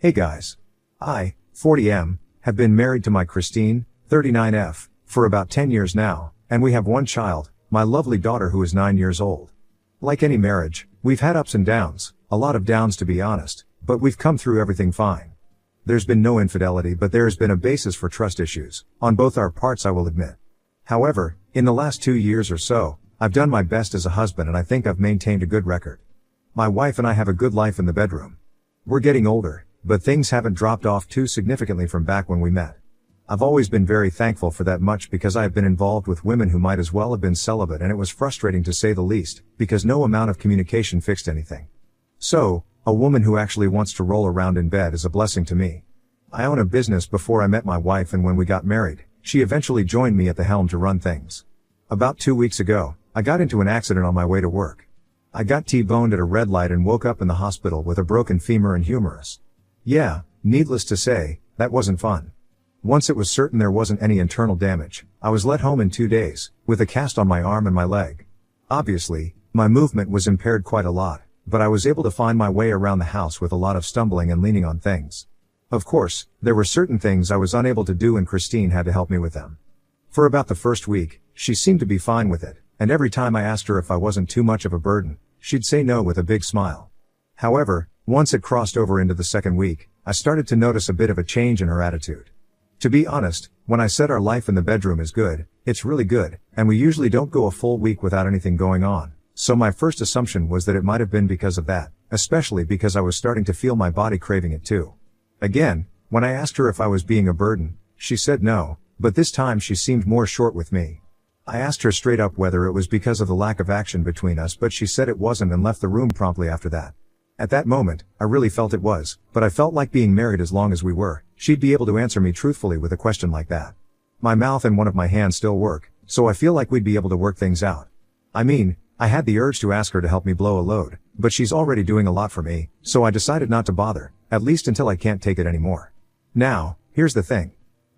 Hey guys. I, 40M, have been married to my Christine, 39F, for about 10 years now, and we have one child, my lovely daughter who is 9 years old. Like any marriage, we've had ups and downs, a lot of downs to be honest, but we've come through everything fine. There's been no infidelity, but there has been a basis for trust issues, on both our parts I will admit. However, in the last 2 years or so, I've done my best as a husband and I think I've maintained a good record. My wife and I have a good life in the bedroom. We're getting older, but things haven't dropped off too significantly from back when we met. I've always been very thankful for that much because I have been involved with women who might as well have been celibate, and it was frustrating to say the least, because no amount of communication fixed anything. So, a woman who actually wants to roll around in bed is a blessing to me. I own a business before I met my wife, and when we got married, she eventually joined me at the helm to run things. About 2 weeks ago, I got into an accident on my way to work. I got T-boned at a red light and woke up in the hospital with a broken femur and humerus. Yeah, needless to say, that wasn't fun. Once it was certain there wasn't any internal damage, I was let home in 2 days, with a cast on my arm and my leg. Obviously, my movement was impaired quite a lot, but I was able to find my way around the house with a lot of stumbling and leaning on things. Of course, there were certain things I was unable to do and Christine had to help me with them. For about the first week, she seemed to be fine with it, and every time I asked her if I wasn't too much of a burden, she'd say no with a big smile. However, once it crossed over into the second week, I started to notice a bit of a change in her attitude. To be honest, when I said our life in the bedroom is good, it's really good, and we usually don't go a full week without anything going on, so my first assumption was that it might have been because of that, especially because I was starting to feel my body craving it too. Again, when I asked her if I was being a burden, she said no, but this time she seemed more short with me. I asked her straight up whether it was because of the lack of action between us, but she said it wasn't and left the room promptly after that. At that moment, I really felt it was, but I felt like being married as long as we were, she'd be able to answer me truthfully with a question like that. My mouth and one of my hands still work, so I feel like we'd be able to work things out. I mean, I had the urge to ask her to help me blow a load, but she's already doing a lot for me, so I decided not to bother, at least until I can't take it anymore. Now, here's the thing.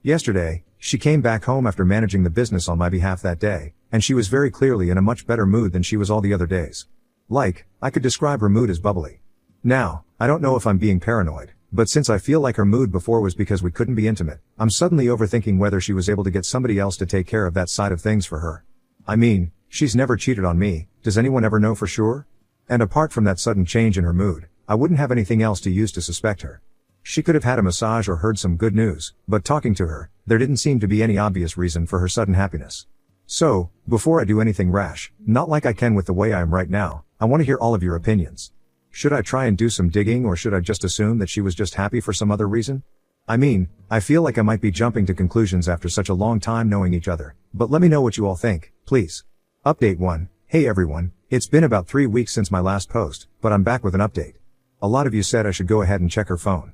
Yesterday, she came back home after managing the business on my behalf that day, and she was very clearly in a much better mood than she was all the other days. Like, I could describe her mood as bubbly. Now, I don't know if I'm being paranoid, but since I feel like her mood before was because we couldn't be intimate, I'm suddenly overthinking whether she was able to get somebody else to take care of that side of things for her. I mean, she's never cheated on me, does anyone ever know for sure? And apart from that sudden change in her mood, I wouldn't have anything else to use to suspect her. She could have had a massage or heard some good news, but talking to her, there didn't seem to be any obvious reason for her sudden happiness. So, before I do anything rash, not like I can with the way I am right now, I want to hear all of your opinions. Should I try and do some digging, or should I just assume that she was just happy for some other reason? I mean, I feel like I might be jumping to conclusions after such a long time knowing each other, but let me know what you all think, please. Update 1. Hey everyone, it's been about 3 weeks since my last post, but I'm back with an update. A lot of you said I should go ahead and check her phone.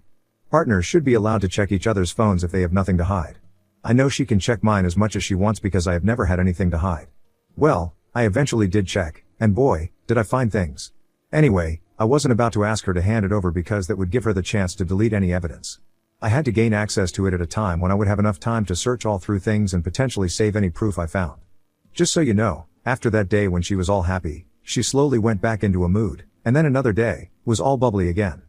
Partners should be allowed to check each other's phones if they have nothing to hide. I know she can check mine as much as she wants because I have never had anything to hide. Well, I eventually did check, and boy, did I find things. Anyway, I wasn't about to ask her to hand it over because that would give her the chance to delete any evidence. I had to gain access to it at a time when I would have enough time to search all through things and potentially save any proof I found. Just so you know, after that day when she was all happy, she slowly went back into a mood, and then another day, was all bubbly again.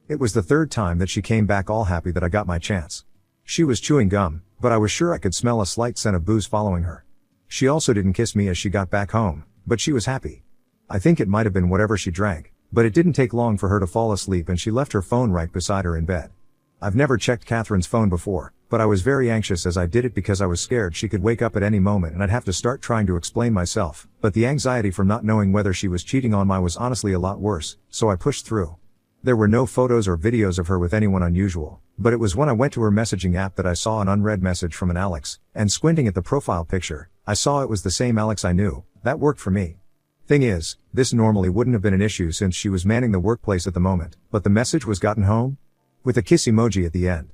It was the third time that she came back all happy that I got my chance. She was chewing gum, but I was sure I could smell a slight scent of booze following her. She also didn't kiss me as she got back home, but she was happy. I think it might have been whatever she drank, but it didn't take long for her to fall asleep and she left her phone right beside her in bed. I've never checked Catherine's phone before, but I was very anxious as I did it because I was scared she could wake up at any moment and I'd have to start trying to explain myself, but the anxiety from not knowing whether she was cheating on me was honestly a lot worse, so I pushed through. There were no photos or videos of her with anyone unusual, but it was when I went to her messaging app that I saw an unread message from an Alex, and squinting at the profile picture, I saw it was the same Alex I knew. That worked for me. Thing is, this normally wouldn't have been an issue since she was manning the workplace at the moment, but the message was gotten home? With a kiss emoji at the end.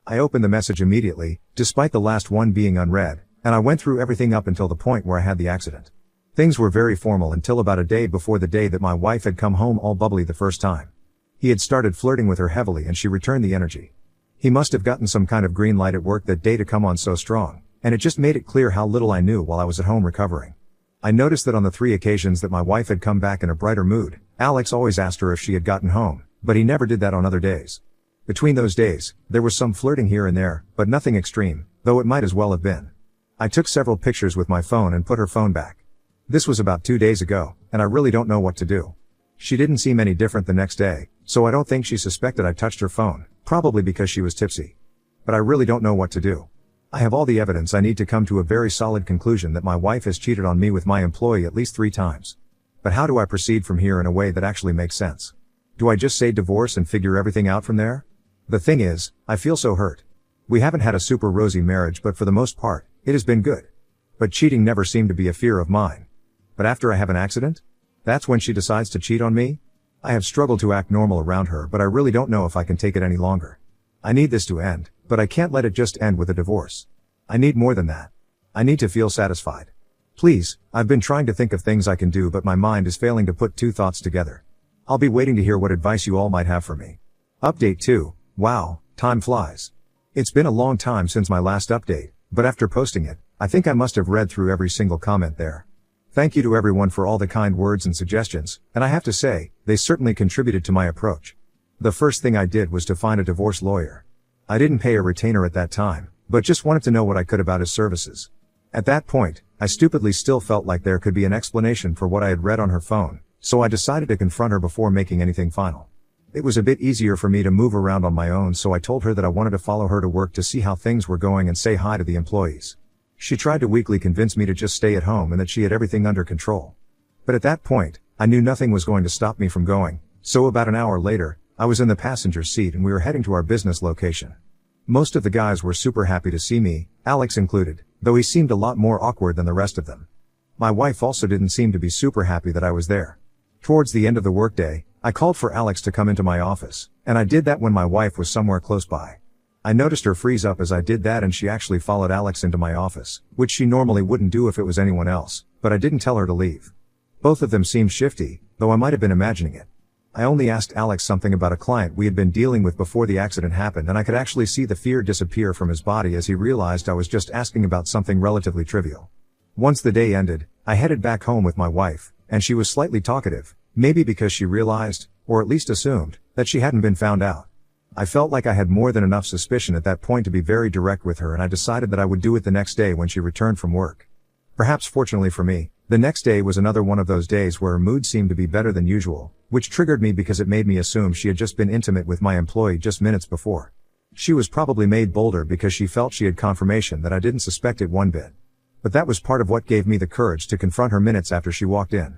I opened the message immediately, despite the last one being unread, and I went through everything up until the point where I had the accident. Things were very formal until about a day before the day that my wife had come home all bubbly the first time. He had started flirting with her heavily and she returned the energy. He must have gotten some kind of green light at work that day to come on so strong, and it just made it clear how little I knew while I was at home recovering. I noticed that on the 3 occasions that my wife had come back in a brighter mood, Alex always asked her if she had gotten home, but he never did that on other days. Between those days, there was some flirting here and there, but nothing extreme, though it might as well have been. I took several pictures with my phone and put her phone back. This was about 2 days ago, and I really don't know what to do. She didn't seem any different the next day, so I don't think she suspected I touched her phone, probably because she was tipsy. But I really don't know what to do. I have all the evidence I need to come to a very solid conclusion that my wife has cheated on me with my employee at least 3 times. But how do I proceed from here in a way that actually makes sense? Do I just say divorce and figure everything out from there? The thing is, I feel so hurt. We haven't had a super rosy marriage, but for the most part, it has been good. But cheating never seemed to be a fear of mine. But after I have an accident? That's when she decides to cheat on me? I have struggled to act normal around her, but I really don't know if I can take it any longer. I need this to end, but I can't let it just end with a divorce. I need more than that. I need to feel satisfied. Please, I've been trying to think of things I can do, but my mind is failing to put 2 thoughts together. I'll be waiting to hear what advice you all might have for me. Update 2. Wow, time flies. It's been a long time since my last update, but after posting it, I think I must have read through every single comment there. Thank you to everyone for all the kind words and suggestions, and I have to say, they certainly contributed to my approach. The first thing I did was to find a divorce lawyer. I didn't pay a retainer at that time, but just wanted to know what I could about his services. At that point, I stupidly still felt like there could be an explanation for what I had read on her phone, so I decided to confront her before making anything final. It was a bit easier for me to move around on my own, so I told her that I wanted to follow her to work to see how things were going and say hi to the employees. She tried to weakly convince me to just stay at home and that she had everything under control. But at that point, I knew nothing was going to stop me from going, so about an hour later, I was in the passenger seat and we were heading to our business location. Most of the guys were super happy to see me, Alex included, though he seemed a lot more awkward than the rest of them. My wife also didn't seem to be super happy that I was there. Towards the end of the workday, I called for Alex to come into my office, and I did that when my wife was somewhere close by. I noticed her freeze up as I did that, and she actually followed Alex into my office, which she normally wouldn't do if it was anyone else, but I didn't tell her to leave. Both of them seemed shifty, though I might have been imagining it. I only asked Alex something about a client we had been dealing with before the accident happened, and I could actually see the fear disappear from his body as he realized I was just asking about something relatively trivial. Once the day ended, I headed back home with my wife, and she was slightly talkative, maybe because she realized, or at least assumed, that she hadn't been found out. I felt like I had more than enough suspicion at that point to be very direct with her, and I decided that I would do it the next day when she returned from work. Perhaps fortunately for me, the next day was another one of those days where her mood seemed to be better than usual, which triggered me because it made me assume she had just been intimate with my employee just minutes before. She was probably made bolder because she felt she had confirmation that I didn't suspect it one bit. But that was part of what gave me the courage to confront her minutes after she walked in.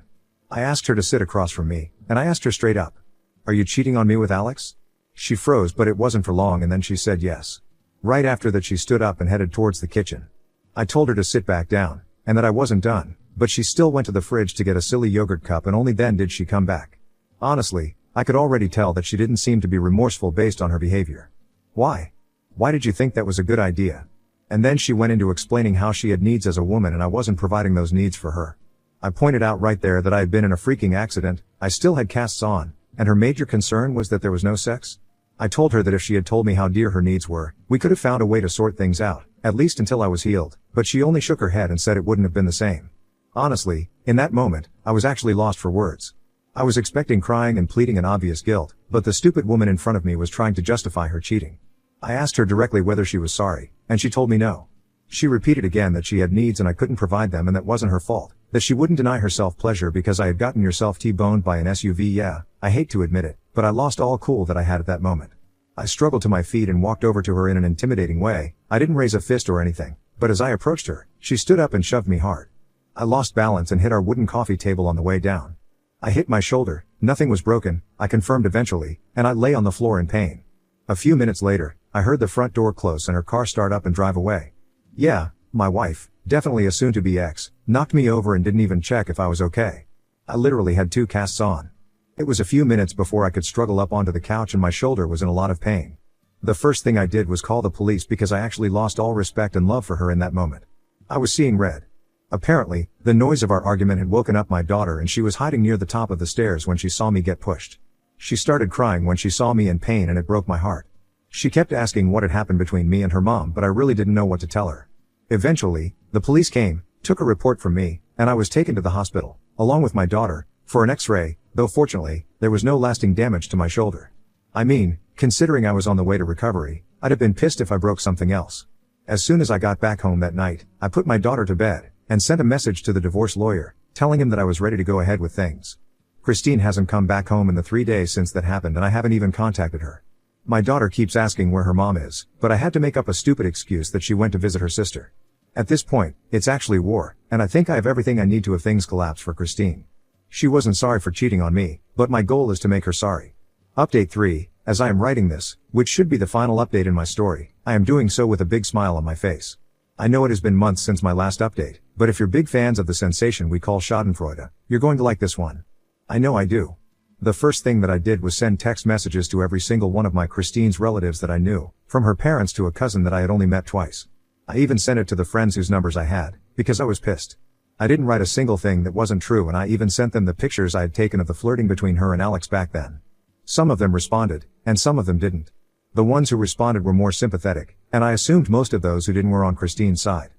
I asked her to sit across from me, and I asked her straight up, "Are you cheating on me with Alex?" She froze, but it wasn't for long, and then she said yes. Right after that, she stood up and headed towards the kitchen. I told her to sit back down, and that I wasn't done, but she still went to the fridge to get a silly yogurt cup, and only then did she come back. Honestly, I could already tell that she didn't seem to be remorseful based on her behavior. Why? Why did you think that was a good idea? And then she went into explaining how she had needs as a woman and I wasn't providing those needs for her. I pointed out right there that I had been in a freaking accident, I still had casts on, and her major concern was that there was no sex. I told her that if she had told me how dear her needs were, we could have found a way to sort things out, at least until I was healed, but she only shook her head and said it wouldn't have been the same. Honestly, in that moment, I was actually lost for words. I was expecting crying and pleading and obvious guilt, but the stupid woman in front of me was trying to justify her cheating. I asked her directly whether she was sorry, and she told me no. She repeated again that she had needs and I couldn't provide them, and that wasn't her fault, that she wouldn't deny herself pleasure because I had gotten yourself T-boned by an SUV. Yeah, I hate to admit it, but I lost all cool that I had at that moment. I struggled to my feet and walked over to her in an intimidating way. I didn't raise a fist or anything, but as I approached her, she stood up and shoved me hard. I lost balance and hit our wooden coffee table on the way down. I hit my shoulder, nothing was broken, I confirmed eventually, and I lay on the floor in pain. A few minutes later, I heard the front door close and her car start up and drive away. Yeah, my wife, definitely a soon-to-be ex, knocked me over and didn't even check if I was okay. I literally had 2 casts on. It was a few minutes before I could struggle up onto the couch and my shoulder was in a lot of pain. The first thing I did was call the police because I actually lost all respect and love for her in that moment. I was seeing red. Apparently, the noise of our argument had woken up my daughter and she was hiding near the top of the stairs when she saw me get pushed. She started crying when she saw me in pain and it broke my heart. She kept asking what had happened between me and her mom, but I really didn't know what to tell her. Eventually, the police came, took a report from me, and I was taken to the hospital, along with my daughter, for an X-ray, though fortunately, there was no lasting damage to my shoulder. I mean, Considering I was on the way to recovery, I'd have been pissed if I broke something else. As soon as I got back home that night, I put my daughter to bed, and sent a message to the divorce lawyer, telling him that I was ready to go ahead with things. Christine hasn't come back home in the 3 days since that happened, and I haven't even contacted her. My daughter keeps asking where her mom is, but I had to make up a stupid excuse that she went to visit her sister. At this point, it's actually war, and I think I have everything I need to if things collapse for Christine. She wasn't sorry for cheating on me, but my goal is to make her sorry. Update 3, as I am writing this, which should be the final update in my story, I am doing so with a big smile on my face. I know it has been months since my last update, but if you're big fans of the sensation we call schadenfreude, you're going to like this one. I know I do. The first thing that I did was send text messages to every single one of my Christine's relatives that I knew, from her parents to a cousin that I had only met twice. I even sent it to the friends whose numbers I had, because I was pissed. I didn't write a single thing that wasn't true, and I even sent them the pictures I had taken of the flirting between her and Alex back then. Some of them responded, and some of them didn't. The ones who responded were more sympathetic, and I assumed most of those who didn't were on Christine's side.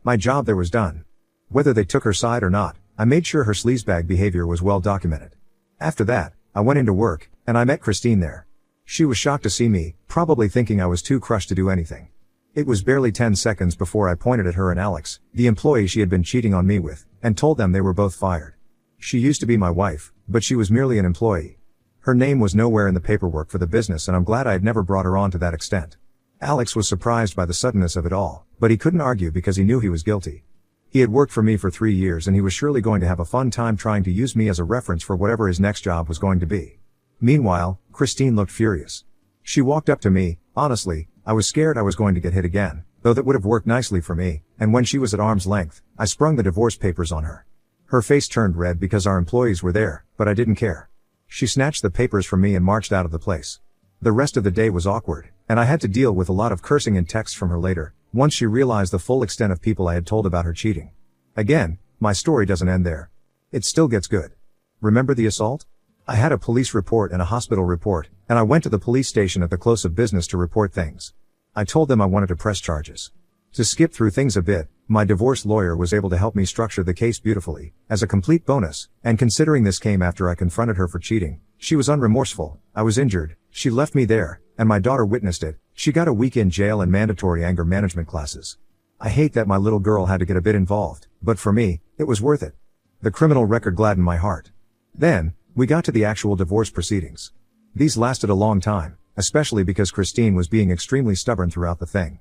My job there was done. Whether they took her side or not, I made sure her sleazebag behavior was well documented. After that, I went into work, and I met Christine there. She was shocked to see me, probably thinking I was too crushed to do anything. It was barely 10 seconds before I pointed at her and Alex, the employee she had been cheating on me with, and told them they were both fired. She used to be my wife, but she was merely an employee. Her name was nowhere in the paperwork for the business, and I'm glad I had never brought her on to that extent. Alex was surprised by the suddenness of it all, but he couldn't argue because he knew he was guilty. He had worked for me for 3 years, and he was surely going to have a fun time trying to use me as a reference for whatever his next job was going to be. Meanwhile, Christine looked furious. She walked up to me. Honestly, I was scared I was going to get hit again, though that would have worked nicely for me, and when she was at arm's length, I sprung the divorce papers on her. Her face turned red because our employees were there, but I didn't care. She snatched the papers from me and marched out of the place. The rest of the day was awkward, and I had to deal with a lot of cursing and texts from her later, once she realized the full extent of people I had told about her cheating. Again, my story doesn't end there. It still gets good. Remember the assault? I had a police report and a hospital report, and I went to the police station at the close of business to report things. I told them I wanted to press charges. To skip through things a bit, my divorce lawyer was able to help me structure the case beautifully, as a complete bonus, and considering this came after I confronted her for cheating, she was unremorseful. I was injured, she left me there, and my daughter witnessed it. She got a week in jail and mandatory anger management classes. I hate that my little girl had to get a bit involved, but for me, it was worth it. The criminal record gladdened my heart. Then, we got to the actual divorce proceedings. These lasted a long time, especially because Christine was being extremely stubborn throughout the thing.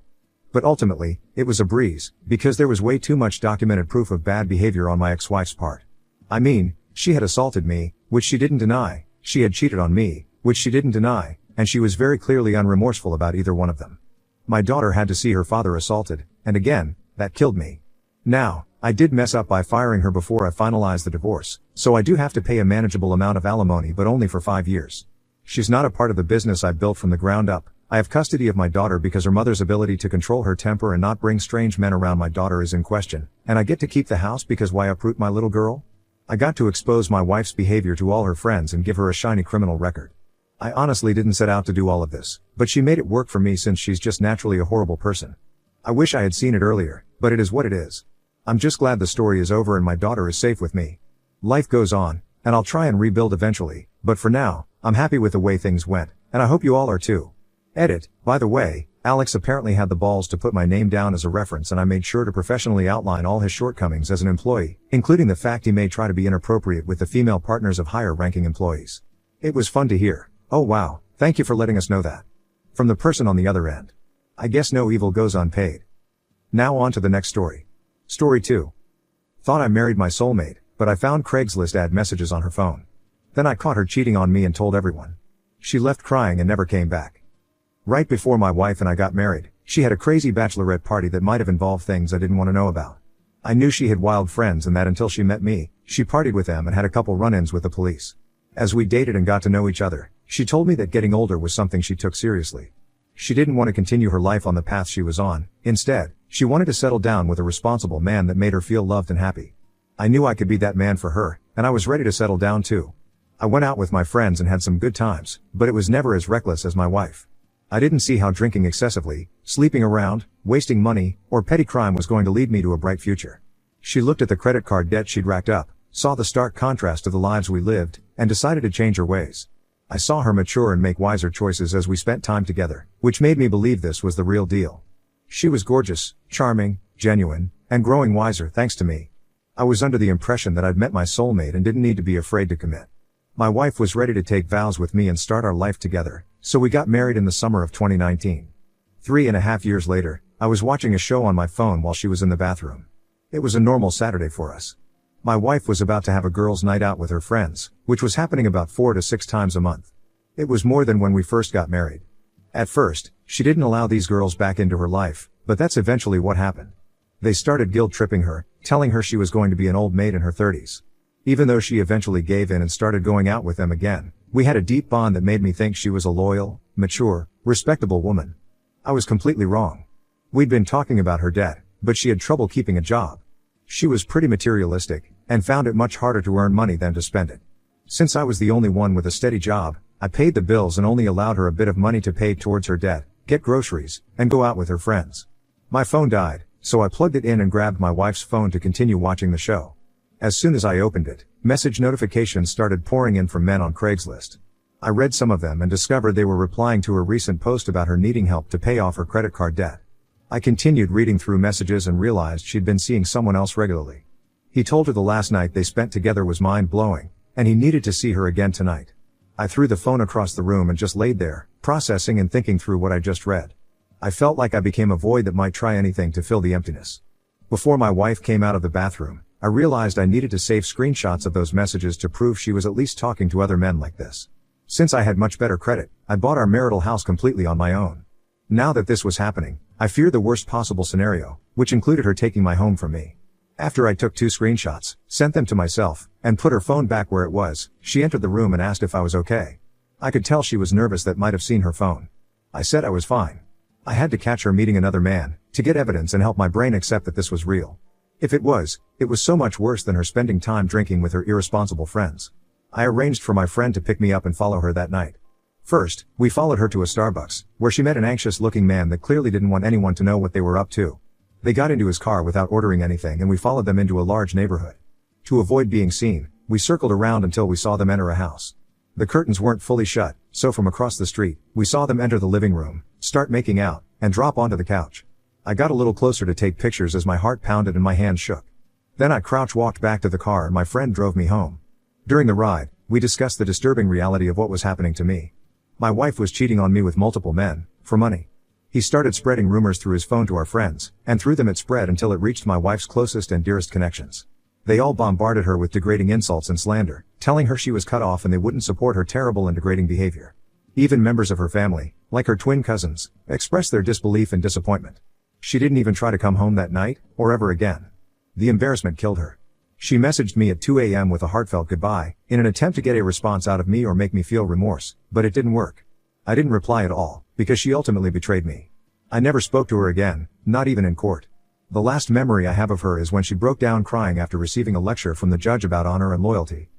But ultimately, it was a breeze, because there was way too much documented proof of bad behavior on my ex-wife's part. I mean, she had assaulted me, which she didn't deny, she had cheated on me, which she didn't deny, and she was very clearly unremorseful about either one of them. My daughter had to see her father assaulted, and again, that killed me. Now, I did mess up by firing her before I finalized the divorce, so I do have to pay a manageable amount of alimony, but only for 5 years. She's not a part of the business I built from the ground up. I have custody of my daughter because her mother's ability to control her temper and not bring strange men around my daughter is in question, and I get to keep the house because why uproot my little girl? I got to expose my wife's behavior to all her friends and give her a shiny criminal record. I honestly didn't set out to do all of this, but she made it work for me since she's just naturally a horrible person. I wish I had seen it earlier, but it is what it is. I'm just glad the story is over and my daughter is safe with me. Life goes on, and I'll try and rebuild eventually, but for now, I'm happy with the way things went, and I hope you all are too. Edit. By the way, Alex apparently had the balls to put my name down as a reference, and I made sure to professionally outline all his shortcomings as an employee, including the fact he may try to be inappropriate with the female partners of higher-ranking employees. It was fun to hear. Oh wow, thank you for letting us know that. From the person on the other end. I guess no evil goes unpaid. Now on to the next story. Story 2. Thought I married my soulmate, but I found Craigslist ad messages on her phone. Then I caught her cheating on me and told everyone. She left crying and never came back. Right before my wife and I got married, she had a crazy bachelorette party that might have involved things I didn't want to know about. I knew she had wild friends and that until she met me, she partied with them and had a couple run-ins with the police. As we dated and got to know each other, she told me that getting older was something she took seriously. She didn't want to continue her life on the path she was on. Instead, she wanted to settle down with a responsible man that made her feel loved and happy. I knew I could be that man for her, and I was ready to settle down too. I went out with my friends and had some good times, but it was never as reckless as my wife. I didn't see how drinking excessively, sleeping around, wasting money, or petty crime was going to lead me to a bright future. She looked at the credit card debt she'd racked up, saw the stark contrast to the lives we lived, and decided to change her ways. I saw her mature and make wiser choices as we spent time together, which made me believe this was the real deal. She was gorgeous, charming, genuine, and growing wiser thanks to me. I was under the impression that I'd met my soulmate and didn't need to be afraid to commit. My wife was ready to take vows with me and start our life together, so we got married in the summer of 2019. 3.5 years later, I was watching a show on my phone while she was in the bathroom. It was a normal Saturday for us. My wife was about to have a girls' night out with her friends, which was happening about 4 to 6 times a month. It was more than when we first got married. At first, she didn't allow these girls back into her life, but that's eventually what happened. They started guilt-tripping her, telling her she was going to be an old maid in her 30s. Even though she eventually gave in and started going out with them again, we had a deep bond that made me think she was a loyal, mature, respectable woman. I was completely wrong. We'd been talking about her debt, but she had trouble keeping a job. She was pretty materialistic, and found it much harder to earn money than to spend it. Since I was the only one with a steady job, I paid the bills and only allowed her a bit of money to pay towards her debt, get groceries, and go out with her friends. My phone died, so I plugged it in and grabbed my wife's phone to continue watching the show. As soon as I opened it, message notifications started pouring in from men on Craigslist. I read some of them and discovered they were replying to a recent post about her needing help to pay off her credit card debt. I continued reading through messages and realized she'd been seeing someone else regularly. He told her the last night they spent together was mind-blowing, and he needed to see her again tonight. I threw the phone across the room and just laid there, processing and thinking through what I just read. I felt like I became a void that might try anything to fill the emptiness. Before my wife came out of the bathroom, I realized I needed to save screenshots of those messages to prove she was at least talking to other men like this. Since I had much better credit, I bought our marital house completely on my own. Now that this was happening, I feared the worst possible scenario, which included her taking my home from me. After I took 2 screenshots, sent them to myself, and put her phone back where it was, she entered the room and asked if I was okay. I could tell she was nervous that might have seen her phone. I said I was fine. I had to catch her meeting another man, to get evidence and help my brain accept that this was real. If it was so much worse than her spending time drinking with her irresponsible friends. I arranged for my friend to pick me up and follow her that night. First, we followed her to a Starbucks, where she met an anxious-looking man that clearly didn't want anyone to know what they were up to. They got into his car without ordering anything and we followed them into a large neighborhood. To avoid being seen, we circled around until we saw them enter a house. The curtains weren't fully shut, so from across the street, we saw them enter the living room, start making out, and drop onto the couch. I got a little closer to take pictures as my heart pounded and my hands shook. Then I crouch-walked back to the car and my friend drove me home. During the ride, we discussed the disturbing reality of what was happening to me. My wife was cheating on me with multiple men, for money. He started spreading rumors through his phone to our friends, and through them it spread until it reached my wife's closest and dearest connections. They all bombarded her with degrading insults and slander, telling her she was cut off and they wouldn't support her terrible and degrading behavior. Even members of her family, like her twin cousins, expressed their disbelief and disappointment. She didn't even try to come home that night, or ever again. The embarrassment killed her. She messaged me at 2 a.m. with a heartfelt goodbye, in an attempt to get a response out of me or make me feel remorse, but it didn't work. I didn't reply at all, because she ultimately betrayed me. I never spoke to her again, not even in court. The last memory I have of her is when she broke down crying after receiving a lecture from the judge about honor and loyalty.